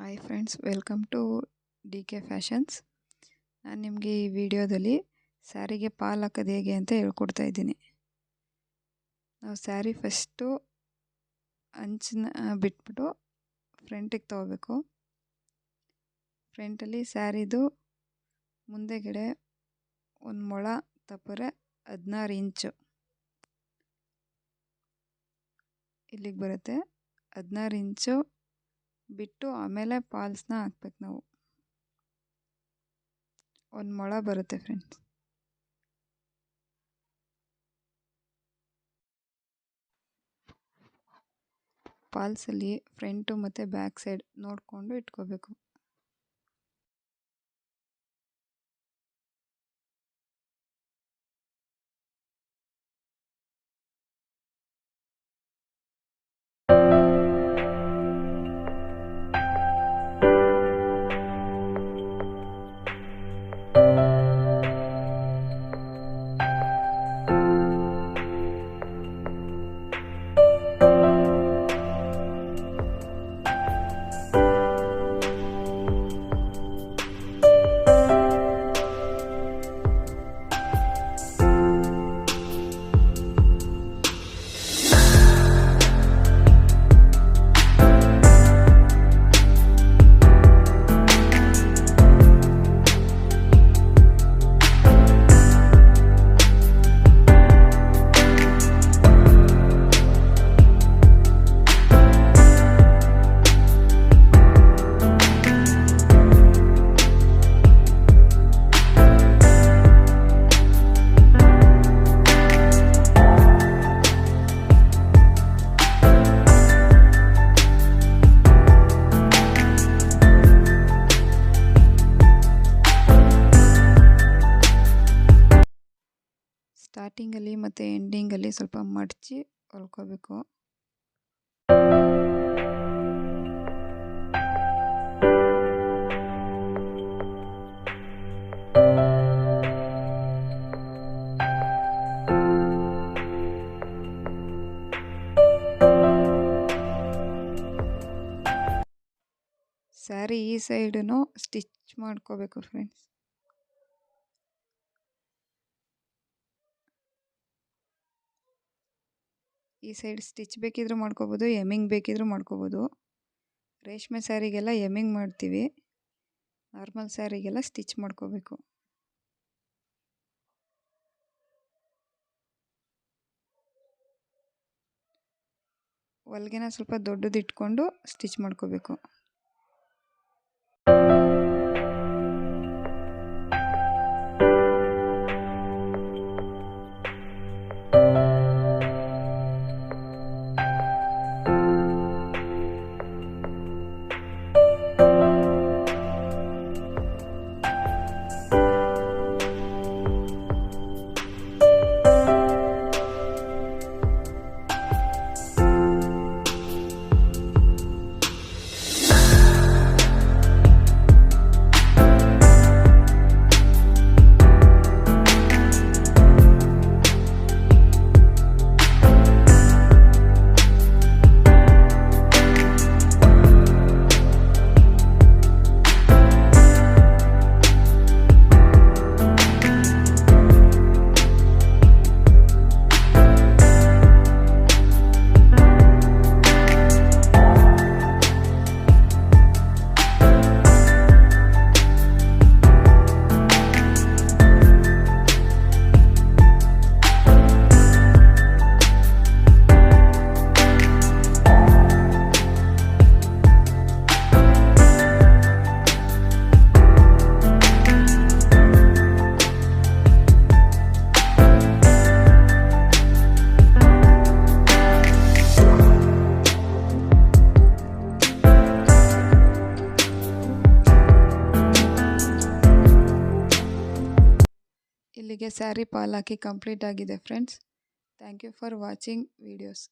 Hi friends, welcome to D K fashions. ನಾನು ನಿಮಗೆ ಈ ವಿಡಿಯೋದಲ್ಲಿ ಸ್ಯಾರಿಗೆ ಪಾಲ್ ಹಾಕೋದು ಹೇಗೆ ಅಂತ ಹೇಳ್ಕೊಡ್ತಾ ಇದ್ದೀನಿ. ನಾವು ಸ್ಯಾರಿ ಫಸ್ಟು ಅಂಚನ್ನ ಬಿಟ್ಬಿಟ್ಟು ಫ್ರಂಟಿಗೆ ತೊಗೋಬೇಕು. ಫ್ರಂಟಲ್ಲಿ ಸ್ಯಾರಿದು ಮುಂದೆಗಡೆ ಒಂದು ಮೊಳ ತಪ್ಪರೆ 16 ಇಂಚು ಇಲ್ಲಿಗೆ ಬರುತ್ತೆ. 16 ಇಂಚು ಬಿಟ್ಟು ಆಮೇಲೆ ಪಾಲ್ಸ್ನ ಹಾಕ್ಬೇಕು. ನಾವು ಒಂದು ಮೊಳ ಬರುತ್ತೆ ಫ್ರೆಂಡ್ಸ್. ಪಾಲ್ಸಲ್ಲಿ ಫ್ರಂಟು ಮತ್ತು ಬ್ಯಾಕ್ ಸೈಡ್ ನೋಡಿಕೊಂಡು ಇಟ್ಕೋಬೇಕು. ಸ್ಟಾರ್ಟಿಂಗಲ್ಲಿ ಮತ್ತು ಎಂಡಿಂಗಲ್ಲಿ ಸ್ವಲ್ಪ ಮಡಚಿ ಹೊಲ್ಕೋಬೇಕು. ಸ್ಯಾರಿ ಈ ಸೈಡೂ ಸ್ಟಿಚ್ ಮಾಡ್ಕೋಬೇಕು ಫ್ರೆಂಡ್ಸ್. ಈ ಸೈಡ್ ಸ್ಟಿಚ್ ಬೇಕಿದ್ರೂ ಮಾಡ್ಕೋಬೋದು, ಎಮ್ಮಿಂಗ್ ಬೇಕಿದ್ರೂ ಮಾಡ್ಕೋಬೋದು. ರೇಷ್ಮೆ ಸ್ಯಾರಿಗೆಲ್ಲ ಎಮ್ಮಿಂಗ್ ಮಾಡ್ತೀವಿ, ನಾರ್ಮಲ್ ಸ್ಯಾರಿಗೆಲ್ಲ ಸ್ಟಿಚ್ ಮಾಡ್ಕೋಬೇಕು. ಹೊಲ್ಗೆನ ಸ್ವಲ್ಪ ದೊಡ್ಡದು ಇಟ್ಕೊಂಡು ಸ್ಟಿಚ್ ಮಾಡ್ಕೋಬೇಕು. ಇಲ್ಲಿಗೆ ಸ್ಯಾರಿ ಪಾಲ್ ಹಾಕಿ ಕಂಪ್ಲೀಟ್ ಆಗಿದೆ friends. Thank you for watching videos.